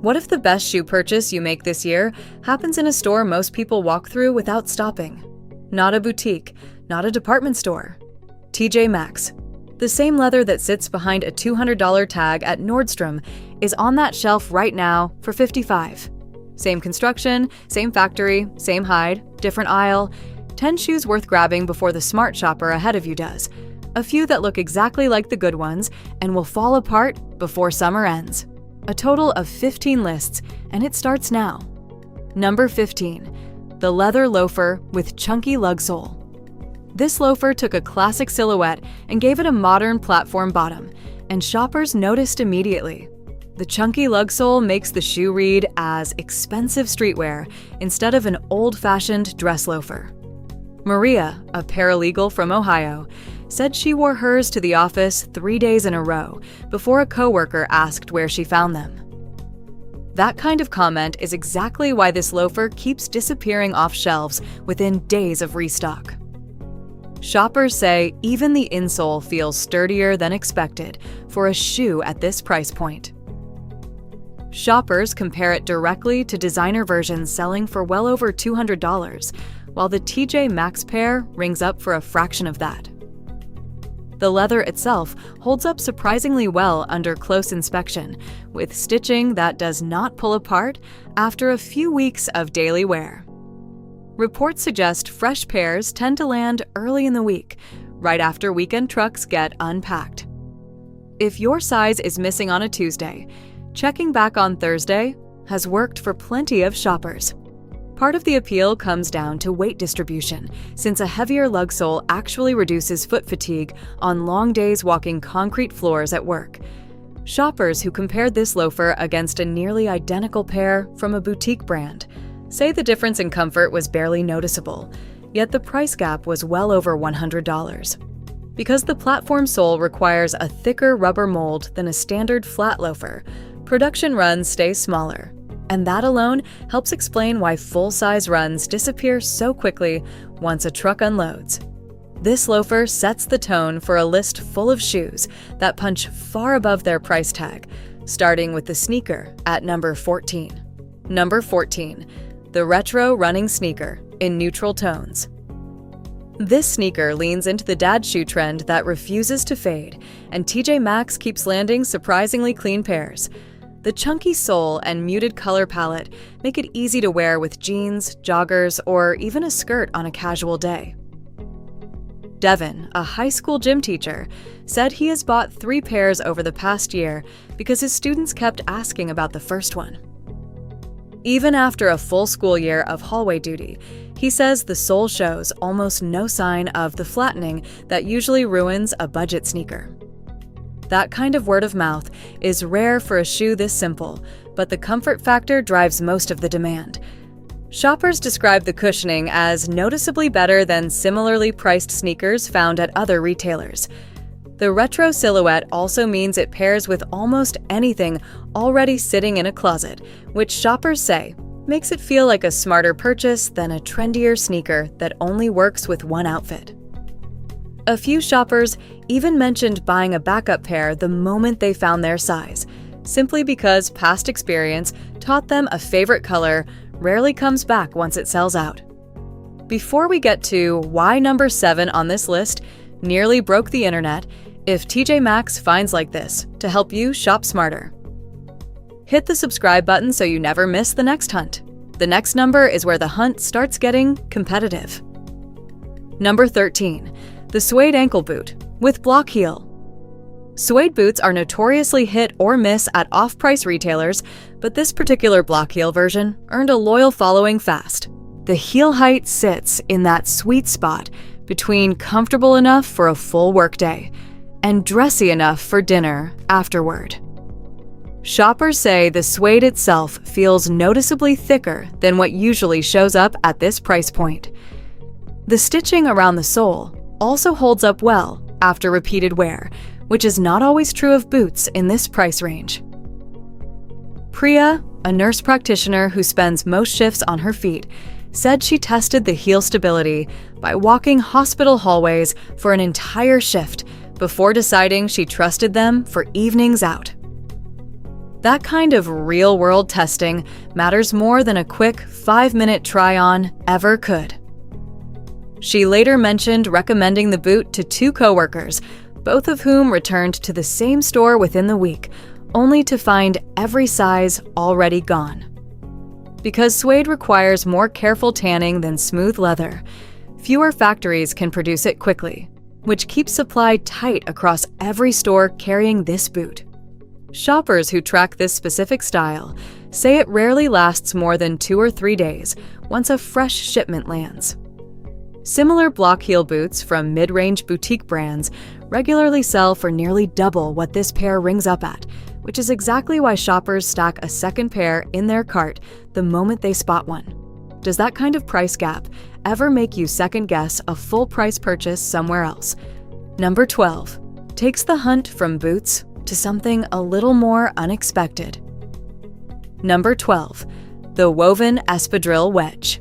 What if the best shoe purchase you make this year happens in a store most people walk through without stopping? Not a boutique, not a department store. TJ Maxx. The same leather that sits behind a $200 tag at Nordstrom is on that shelf right now for $55. Same construction, same factory, same hide, different aisle. 10 shoes worth grabbing before the smart shopper ahead of you does. A few that look exactly like the good ones and will fall apart before summer ends. A total of 15 lists, and it starts now. Number 15. The leather loafer with chunky lug sole. This loafer took a classic silhouette and gave it a modern platform bottom, and shoppers noticed immediately. The chunky lug sole makes the shoe read as expensive streetwear instead of an old-fashioned dress loafer. Maria, a paralegal from Ohio, said she wore hers to the office 3 days in a row before a coworker asked where she found them. That kind of comment is exactly why this loafer keeps disappearing off shelves within days of restock. Shoppers say even the insole feels sturdier than expected for a shoe at this price point. Shoppers compare it directly to designer versions selling for well over $200, while the TJ Maxx pair rings up for a fraction of that. The leather itself holds up surprisingly well under close inspection, with stitching that does not pull apart after a few weeks of daily wear. Reports suggest fresh pairs tend to land early in the week, right after weekend trucks get unpacked. If your size is missing on a Tuesday, checking back on Thursday has worked for plenty of shoppers. Part of the appeal comes down to weight distribution, since a heavier lug sole actually reduces foot fatigue on long days walking concrete floors at work. Shoppers who compared this loafer against a nearly identical pair from a boutique brand say the difference in comfort was barely noticeable, yet the price gap was well over $100. Because the platform sole requires a thicker rubber mold than a standard flat loafer, production runs stay smaller. And that alone helps explain why full-size runs disappear so quickly once a truck unloads. This loafer sets the tone for a list full of shoes that punch far above their price tag, starting with the sneaker at number 14. Number 14. The retro running sneaker in neutral tones. This sneaker leans into the dad shoe trend that refuses to fade, and TJ Maxx keeps landing surprisingly clean pairs. The chunky sole and muted color palette make it easy to wear with jeans, joggers, or even a skirt on a casual day. Devin, a high school gym teacher, said he has bought 3 pairs over the past year because his students kept asking about the first one. Even after a full school year of hallway duty, he says the sole shows almost no sign of the flattening that usually ruins a budget sneaker. That kind of word of mouth is rare for a shoe this simple, but the comfort factor drives most of the demand. Shoppers describe the cushioning as noticeably better than similarly priced sneakers found at other retailers. The retro silhouette also means it pairs with almost anything already sitting in a closet, which shoppers say makes it feel like a smarter purchase than a trendier sneaker that only works with one outfit. A few shoppers even mentioned buying a backup pair the moment they found their size, simply because past experience taught them a favorite color rarely comes back once it sells out. Before we get to why number 7 on this list nearly broke the internet, if TJ Maxx finds like this to help you shop smarter. Hit the subscribe button so you never miss the next hunt. The next number is where the hunt starts getting competitive. Number 13. The suede ankle boot with block heel. Suede boots are notoriously hit or miss at off-price retailers, but this particular block heel version earned a loyal following fast. The heel height sits in that sweet spot between comfortable enough for a full workday and dressy enough for dinner afterward. Shoppers say the suede itself feels noticeably thicker than what usually shows up at this price point. The stitching around the sole also holds up well after repeated wear, which is not always true of boots in this price range. Priya, a nurse practitioner who spends most shifts on her feet, said she tested the heel stability by walking hospital hallways for an entire shift before deciding she trusted them for evenings out. That kind of real-world testing matters more than a quick 5-minute try-on ever could. She later mentioned recommending the boot to 2 coworkers, both of whom returned to the same store within the week, only to find every size already gone. Because suede requires more careful tanning than smooth leather, fewer factories can produce it quickly, which keeps supply tight across every store carrying this boot. Shoppers who track this specific style say it rarely lasts more than 2 or 3 days once a fresh shipment lands. Similar block heel boots from mid-range boutique brands regularly sell for nearly double what this pair rings up at, which is exactly why shoppers stack a second pair in their cart the moment they spot one. Does that kind of price gap ever make you second-guess a full-price purchase somewhere else? Number 12 takes the hunt from boots to something a little more unexpected. Number 12, the woven espadrille wedge.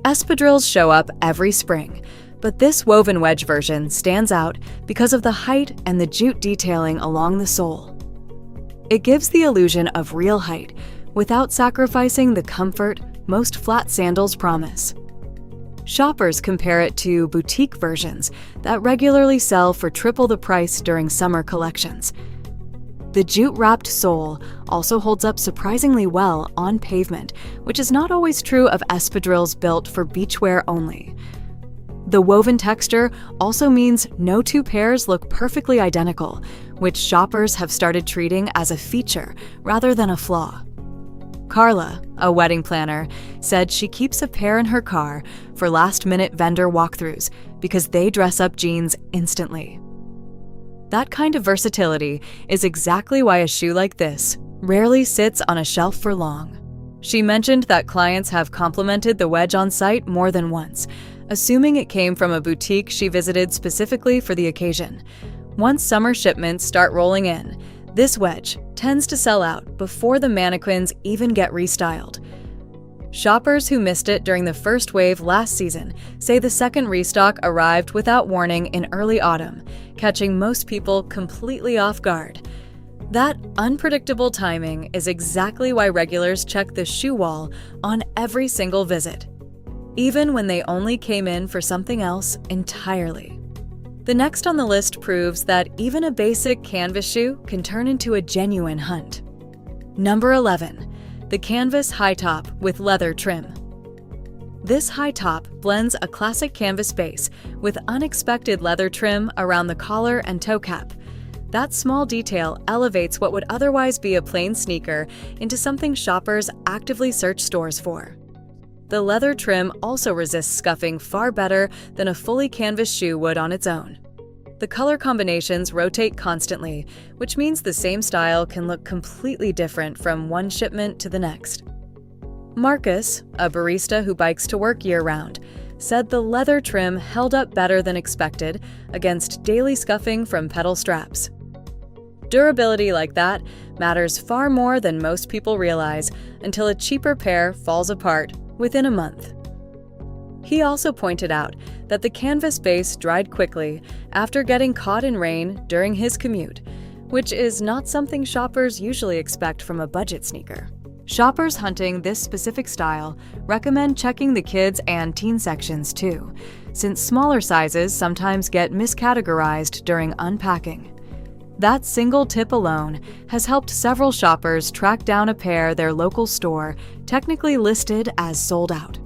Espadrilles show up every spring, but this woven wedge version stands out because of the height and the jute detailing along the sole. It gives the illusion of real height without sacrificing the comfort most flat sandals promise. Shoppers compare it to boutique versions that regularly sell for triple the price during summer collections. The jute-wrapped sole also holds up surprisingly well on pavement, which is not always true of espadrilles built for beachwear only. The woven texture also means no 2 pairs look perfectly identical, which shoppers have started treating as a feature rather than a flaw. Carla, a wedding planner, said she keeps a pair in her car for last-minute vendor walkthroughs because they dress up jeans instantly. That kind of versatility is exactly why a shoe like this rarely sits on a shelf for long. She mentioned that clients have complimented the wedge on site more than once, assuming it came from a boutique she visited specifically for the occasion. Once summer shipments start rolling in, this wedge tends to sell out before the mannequins even get restyled. Shoppers who missed it during the first wave last season say the second restock arrived without warning in early autumn, catching most people completely off guard. That unpredictable timing is exactly why regulars check the shoe wall on every single visit, even when they only came in for something else entirely. The next on the list proves that even a basic canvas shoe can turn into a genuine hunt. Number 11. The canvas high top with leather trim. This high top blends a classic canvas base with unexpected leather trim around the collar and toe cap. That small detail elevates what would otherwise be a plain sneaker into something shoppers actively search stores for. The leather trim also resists scuffing far better than a fully canvas shoe would on its own. The color combinations rotate constantly, which means the same style can look completely different from one shipment to the next. Marcus, a barista who bikes to work year-round, said the leather trim held up better than expected against daily scuffing from pedal straps. Durability like that matters far more than most people realize until a cheaper pair falls apart within a month. He also pointed out that the canvas base dried quickly after getting caught in rain during his commute, which is not something shoppers usually expect from a budget sneaker. Shoppers hunting this specific style recommend checking the kids and teen sections too, since smaller sizes sometimes get miscategorized during unpacking. That single tip alone has helped several shoppers track down a pair their local store technically listed as sold out.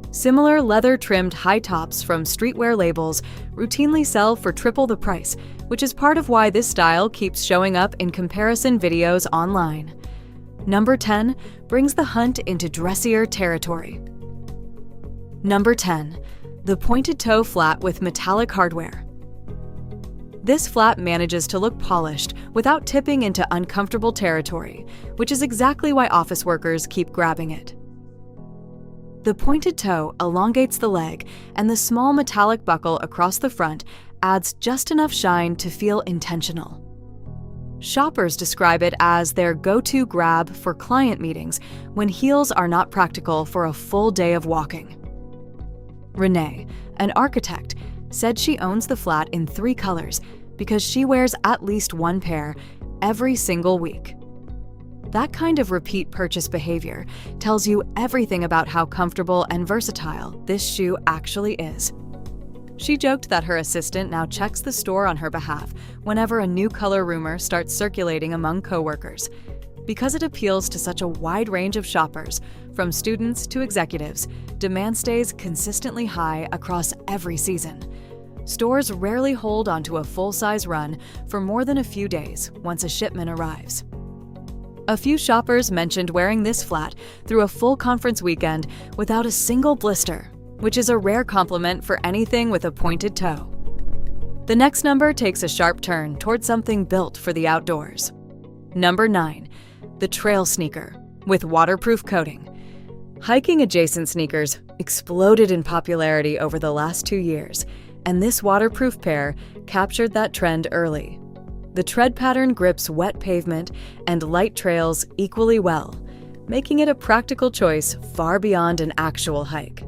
Similar leather-trimmed high tops from streetwear labels routinely sell for triple the price, which is part of why this style keeps showing up in comparison videos online. Number 10 brings the hunt into dressier territory. Number 10. The pointed toe flat with metallic hardware. This flat manages to look polished without tipping into uncomfortable territory, which is exactly why office workers keep grabbing it. The pointed toe elongates the leg, and the small metallic buckle across the front adds just enough shine to feel intentional. Shoppers describe it as their go-to grab for client meetings when heels are not practical for a full day of walking. Renee, an architect, said she owns the flat in 3 colors because she wears at least one pair every single week. That kind of repeat purchase behavior tells you everything about how comfortable and versatile this shoe actually is. She joked that her assistant now checks the store on her behalf whenever a new color rumor starts circulating among coworkers. Because it appeals to such a wide range of shoppers, from students to executives, demand stays consistently high across every season. Stores rarely hold onto a full-size run for more than a few days once a shipment arrives. A few shoppers mentioned wearing this flat through a full conference weekend without a single blister, which is a rare compliment for anything with a pointed toe. The next number takes a sharp turn towards something built for the outdoors. Number 9. The trail sneaker with waterproof coating. Hiking adjacent sneakers exploded in popularity over the last 2 years, and this waterproof pair captured that trend early. The tread pattern grips wet pavement and light trails equally well, making it a practical choice far beyond an actual hike.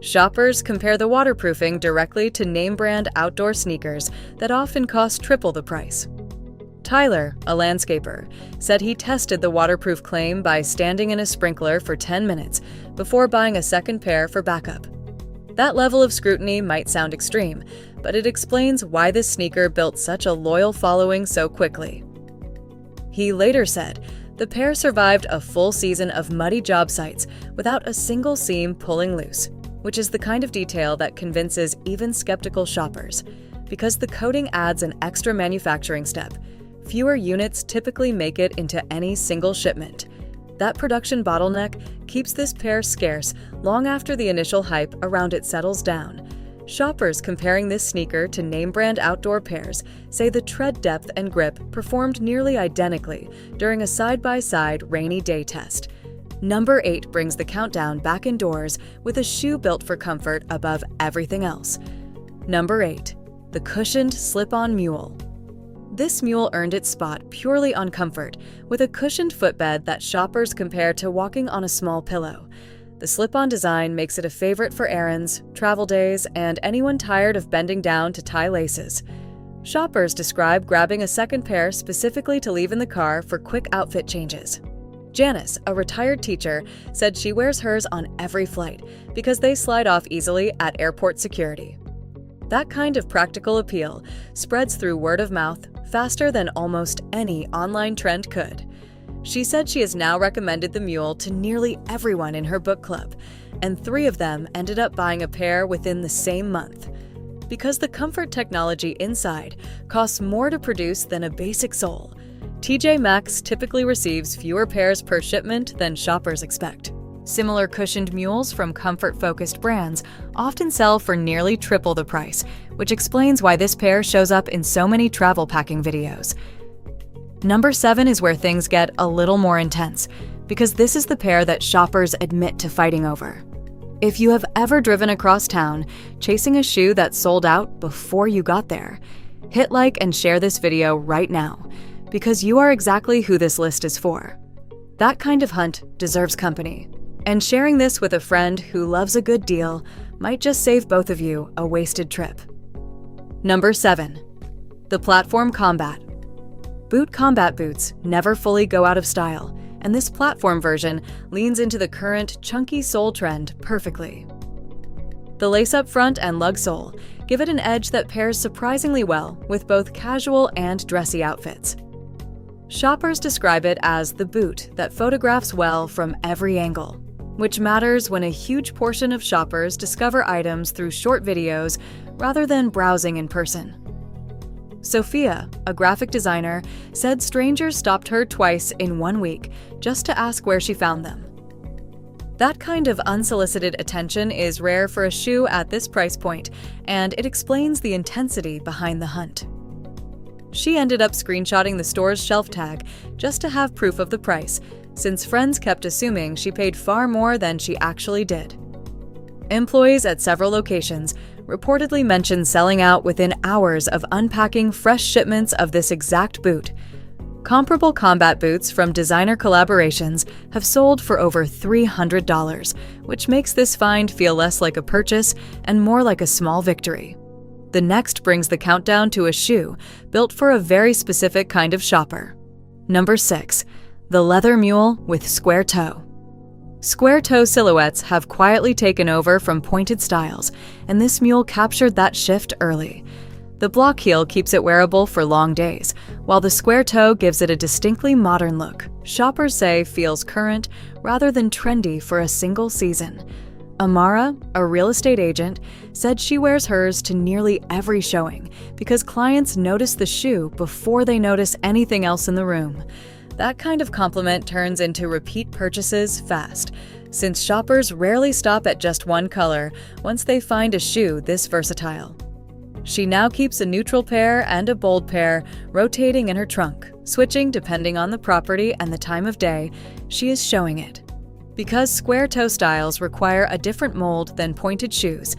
Shoppers compare the waterproofing directly to name-brand outdoor sneakers that often cost triple the price. Tyler, a landscaper, said he tested the waterproof claim by standing in a sprinkler for 10 minutes before buying a second pair for backup. That level of scrutiny might sound extreme, but it explains why this sneaker built such a loyal following so quickly. He later said the pair survived a full season of muddy job sites without a single seam pulling loose, which is the kind of detail that convinces even skeptical shoppers. Because the coating adds an extra manufacturing step, fewer units typically make it into any single shipment. That production bottleneck keeps this pair scarce long after the initial hype around it settles down. Shoppers comparing this sneaker to name-brand outdoor pairs say the tread depth and grip performed nearly identically during a side-by-side rainy day test. Number 8 brings the countdown back indoors with a shoe built for comfort above everything else. Number 8. The cushioned slip-on mule. This mule earned its spot purely on comfort, with a cushioned footbed that shoppers compare to walking on a small pillow. The slip-on design makes it a favorite for errands, travel days, and anyone tired of bending down to tie laces. Shoppers describe grabbing a second pair specifically to leave in the car for quick outfit changes. Janice, a retired teacher, said she wears hers on every flight because they slide off easily at airport security. That kind of practical appeal spreads through word of mouth faster than almost any online trend could. She said she has now recommended the mule to nearly everyone in her book club, and 3 of them ended up buying a pair within the same month. Because the comfort technology inside costs more to produce than a basic sole, TJ Maxx typically receives fewer pairs per shipment than shoppers expect. Similar cushioned mules from comfort-focused brands often sell for nearly triple the price, which explains why this pair shows up in so many travel packing videos. Number 7 is where things get a little more intense, because this is the pair that shoppers admit to fighting over. If you have ever driven across town chasing a shoe that sold out before you got there, hit like and share this video right now, because you are exactly who this list is for. That kind of hunt deserves company. And sharing this with a friend who loves a good deal might just save both of you a wasted trip. Number 7. The platform combat. Boot combat boots never fully go out of style, and this platform version leans into the current chunky sole trend perfectly. The lace-up front and lug-sole give it an edge that pairs surprisingly well with both casual and dressy outfits. Shoppers describe it as the boot that photographs well from every angle, which matters when a huge portion of shoppers discover items through short videos rather than browsing in person. Sophia, a graphic designer, said strangers stopped her twice in 1 week just to ask where she found them. That kind of unsolicited attention is rare for a shoe at this price point, and it explains the intensity behind the hunt. She ended up screenshotting the store's shelf tag just to have proof of the price, since friends kept assuming she paid far more than she actually did. Employees at several locations reportedly mentioned selling out within hours of unpacking fresh shipments of this exact boot. Comparable combat boots from designer collaborations have sold for over $300, which makes this find feel less like a purchase and more like a small victory. The next brings the countdown to a shoe built for a very specific kind of shopper. Number 6. The leather mule with square toe. Square toe silhouettes have quietly taken over from pointed styles, and this mule captured that shift early. The block heel keeps it wearable for long days, while the square toe gives it a distinctly modern look. Shoppers say feels current rather than trendy for a single season. Amara, a real estate agent, said she wears hers to nearly every showing because clients notice the shoe before they notice anything else in the room. That kind of compliment turns into repeat purchases fast, since shoppers rarely stop at just one color once they find a shoe this versatile. She now keeps a neutral pair and a bold pair rotating in her trunk, switching depending on the property and the time of day she is showing it. Because square toe styles require a different mold than pointed shoes,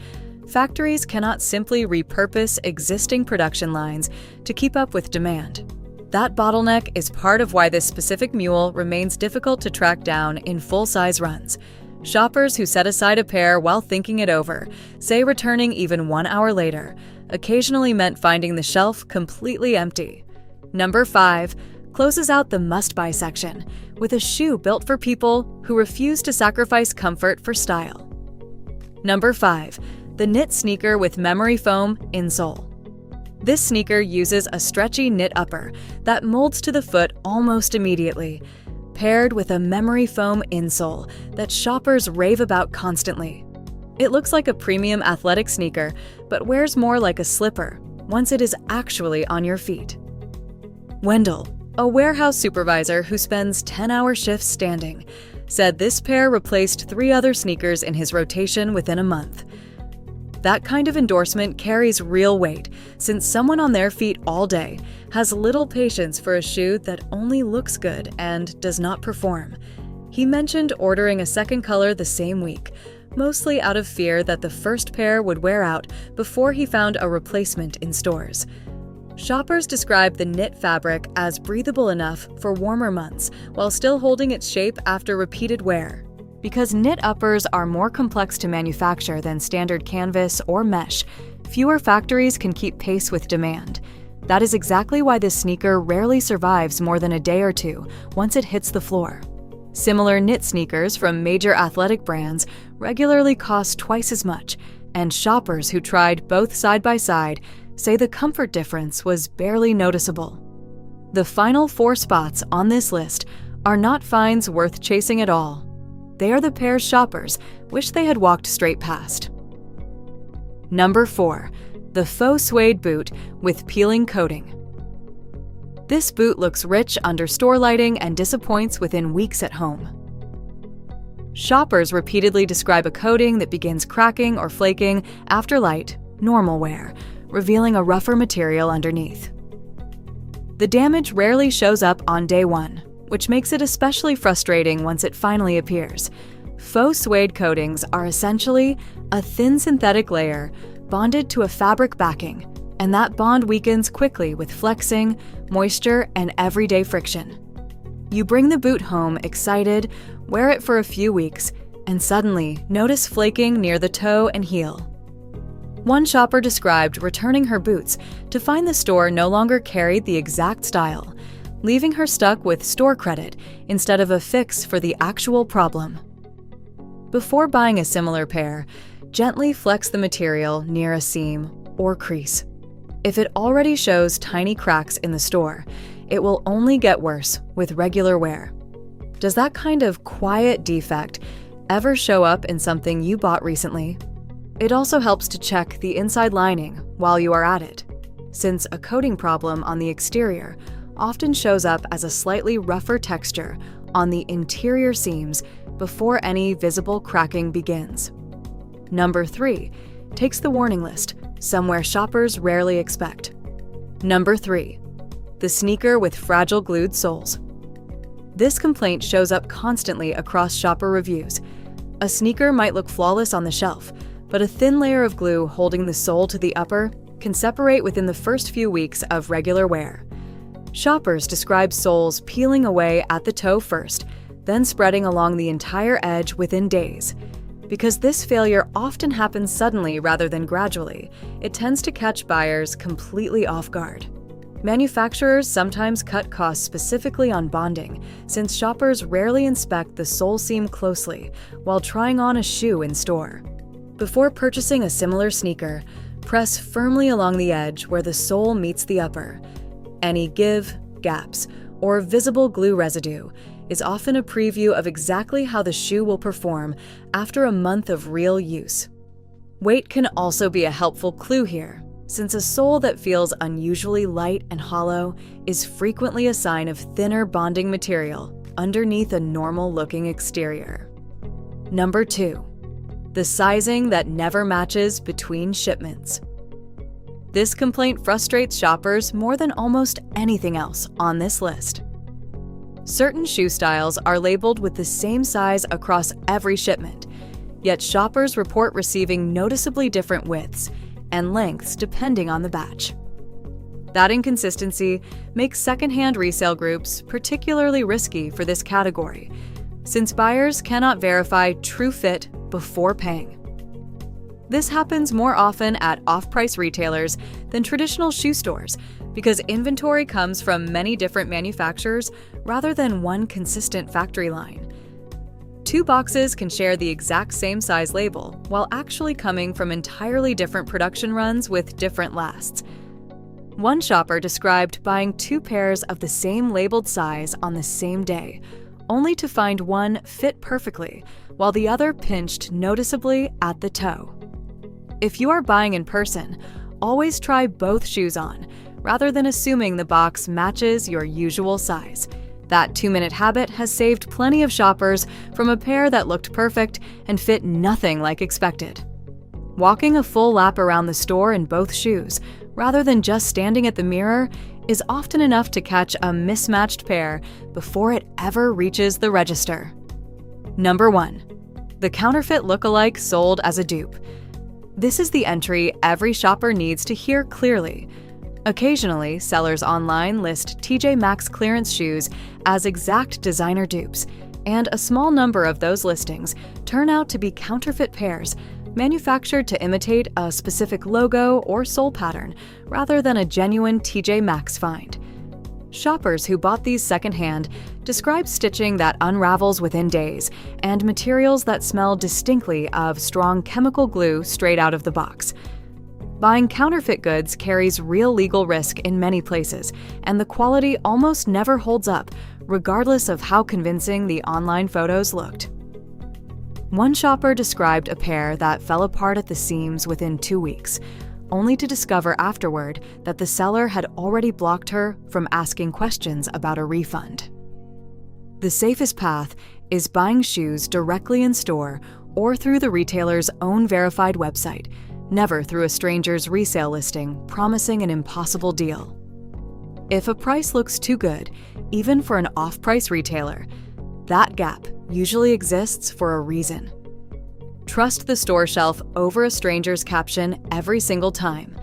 factories cannot simply repurpose existing production lines to keep up with demand. That bottleneck is part of why this specific mule remains difficult to track down in full-size runs. Shoppers who set aside a pair while thinking it over say returning even 1 hour later occasionally meant finding the shelf completely empty. Number 5 closes out the must-buy section with a shoe built for people who refuse to sacrifice comfort for style. Number 5, the knit sneaker with memory foam insole. This sneaker uses a stretchy knit upper that molds to the foot almost immediately, paired with a memory foam insole that shoppers rave about constantly. It looks like a premium athletic sneaker, but wears more like a slipper once it is actually on your feet. Wendell, a warehouse supervisor who spends 10-hour shifts standing, said this pair replaced 3 other sneakers in his rotation within a month. That kind of endorsement carries real weight, since someone on their feet all day has little patience for a shoe that only looks good and does not perform. He mentioned ordering a second color the same week, mostly out of fear that the first pair would wear out before he found a replacement in stores. Shoppers describe the knit fabric as breathable enough for warmer months while still holding its shape after repeated wear. Because knit uppers are more complex to manufacture than standard canvas or mesh, fewer factories can keep pace with demand. That is exactly why this sneaker rarely survives more than a day or two once it hits the floor. Similar knit sneakers from major athletic brands regularly cost twice as much, and shoppers who tried both side by side say the comfort difference was barely noticeable. The final 4 spots on this list are not finds worth chasing at all. They are the pairs shoppers wish they had walked straight past. Number 4, the faux suede boot with peeling coating. This boot looks rich under store lighting and disappoints within weeks at home. Shoppers repeatedly describe a coating that begins cracking or flaking after light, normal wear, revealing a rougher material underneath. The damage rarely shows up on day 1, which makes it especially frustrating once it finally appears. Faux suede coatings are essentially a thin synthetic layer bonded to a fabric backing, and that bond weakens quickly with flexing, moisture, and everyday friction. You bring the boot home excited, wear it for a few weeks, and suddenly notice flaking near the toe and heel. One shopper described returning her boots to find the store no longer carried the exact style, leaving her stuck with store credit instead of a fix for the actual problem. Before buying a similar pair, gently flex the material near a seam or crease. If it already shows tiny cracks in the store, it will only get worse with regular wear. Does that kind of quiet defect ever show up in something you bought recently? It also helps to check the inside lining while you are at it, since a coating problem on the exterior often shows up as a slightly rougher texture on the interior seams before any visible cracking begins. Number 3 takes the warning list, somewhere shoppers rarely expect. Number 3, the sneaker with fragile glued soles. This complaint shows up constantly across shopper reviews. A sneaker might look flawless on the shelf, but a thin layer of glue holding the sole to the upper can separate within the first few weeks of regular wear. Shoppers describe soles peeling away at the toe first, then spreading along the entire edge within days. Because this failure often happens suddenly rather than gradually, it tends to catch buyers completely off guard. Manufacturers sometimes cut costs specifically on bonding, since shoppers rarely inspect the sole seam closely while trying on a shoe in store. Before purchasing a similar sneaker, press firmly along the edge where the sole meets the upper. Any give, gaps, or visible glue residue is often a preview of exactly how the shoe will perform after a month of real use. Weight can also be a helpful clue here, since a sole that feels unusually light and hollow is frequently a sign of thinner bonding material underneath a normal-looking exterior. Number 2. The sizing that never matches between shipments. This complaint frustrates shoppers more than almost anything else on this list. Certain shoe styles are labeled with the same size across every shipment, yet shoppers report receiving noticeably different widths and lengths depending on the batch. That inconsistency makes secondhand resale groups particularly risky for this category, since buyers cannot verify true fit before paying. This happens more often at off-price retailers than traditional shoe stores because inventory comes from many different manufacturers rather than one consistent factory line. Two boxes can share the exact same size label while actually coming from entirely different production runs with different lasts. One shopper described buying 2 pairs of the same labeled size on the same day, only to find one fit perfectly while the other pinched noticeably at the toe. If you are buying in person, always try both shoes on, rather than assuming the box matches your usual size. That 2-minute habit has saved plenty of shoppers from a pair that looked perfect and fit nothing like expected. Walking a full lap around the store in both shoes, rather than just standing at the mirror, is often enough to catch a mismatched pair before it ever reaches the register. Number 1. The counterfeit look-alike sold as a dupe. This is the entry every shopper needs to hear clearly. Occasionally, sellers online list TJ Maxx clearance shoes as exact designer dupes, and a small number of those listings turn out to be counterfeit pairs manufactured to imitate a specific logo or sole pattern rather than a genuine TJ Maxx find. Shoppers who bought these secondhand describe stitching that unravels within days and materials that smell distinctly of strong chemical glue straight out of the box. Buying counterfeit goods carries real legal risk in many places, and the quality almost never holds up, regardless of how convincing the online photos looked. One shopper described a pair that fell apart at the seams within 2 weeks, only to discover afterward that the seller had already blocked her from asking questions about a refund. The safest path is buying shoes directly in store or through the retailer's own verified website, never through a stranger's resale listing promising an impossible deal. If a price looks too good, even for an off-price retailer, that gap usually exists for a reason. Trust the store shelf over a stranger's caption every single time.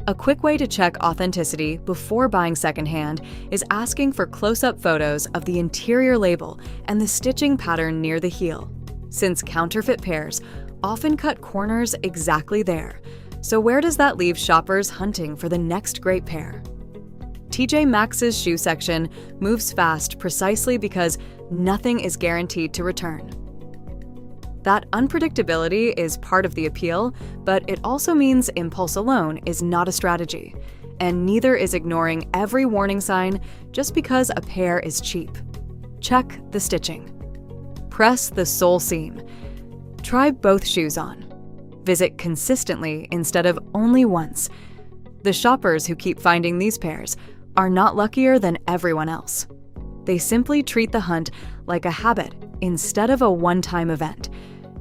A quick way to check authenticity before buying secondhand is asking for close-up photos of the interior label and the stitching pattern near the heel, since counterfeit pairs often cut corners exactly there. So where does that leave shoppers hunting for the next great pair? TJ Maxx's shoe section moves fast precisely because nothing is guaranteed to return. That unpredictability is part of the appeal, but it also means impulse alone is not a strategy, and neither is ignoring every warning sign just because a pair is cheap. Check the stitching. Press the sole seam. Try both shoes on. Visit consistently instead of only once. The shoppers who keep finding these pairs are not luckier than everyone else. They simply treat the hunt like a habit instead of a one-time event,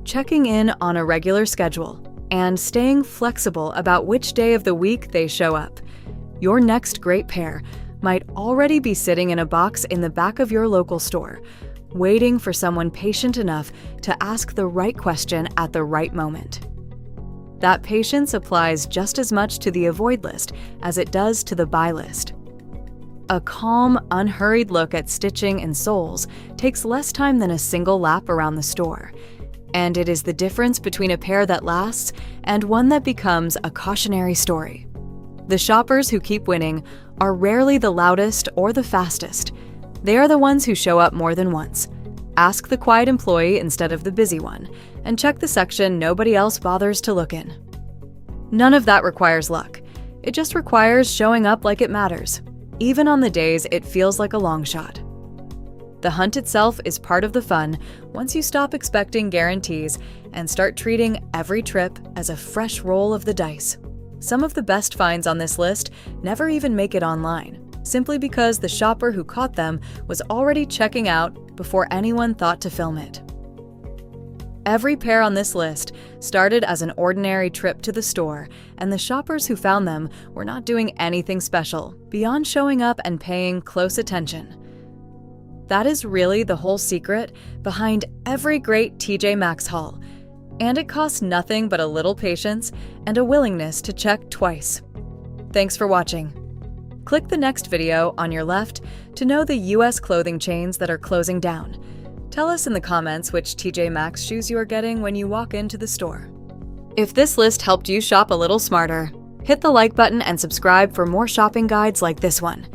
checking in on a regular schedule and staying flexible about which day of the week they show up. Your next great pair might already be sitting in a box in the back of your local store, waiting for someone patient enough to ask the right question at the right moment. That patience applies just as much to the avoid list as it does to the buy list. A calm, unhurried look at stitching and soles takes less time than a single lap around the store, and it is the difference between a pair that lasts and one that becomes a cautionary story. The shoppers who keep winning are rarely the loudest or the fastest. They are the ones who show up more than once. Ask the quiet employee instead of the busy one, and check the section nobody else bothers to look in. None of that requires luck. It just requires showing up like it matters, even on the days it feels like a long shot. The hunt itself is part of the fun once you stop expecting guarantees and start treating every trip as a fresh roll of the dice. Some of the best finds on this list never even make it online, simply because the shopper who caught them was already checking out before anyone thought to film it. Every pair on this list started as an ordinary trip to the store, and the shoppers who found them were not doing anything special beyond showing up and paying close attention. That is really the whole secret behind every great TJ Maxx haul, and it costs nothing but a little patience and a willingness to check twice. Thanks for watching. Click the next video on your left to know the US clothing chains that are closing down. Tell us in the comments which TJ Maxx shoes you are getting when you walk into the store. If this list helped you shop a little smarter, hit the like button and subscribe for more shopping guides like this one.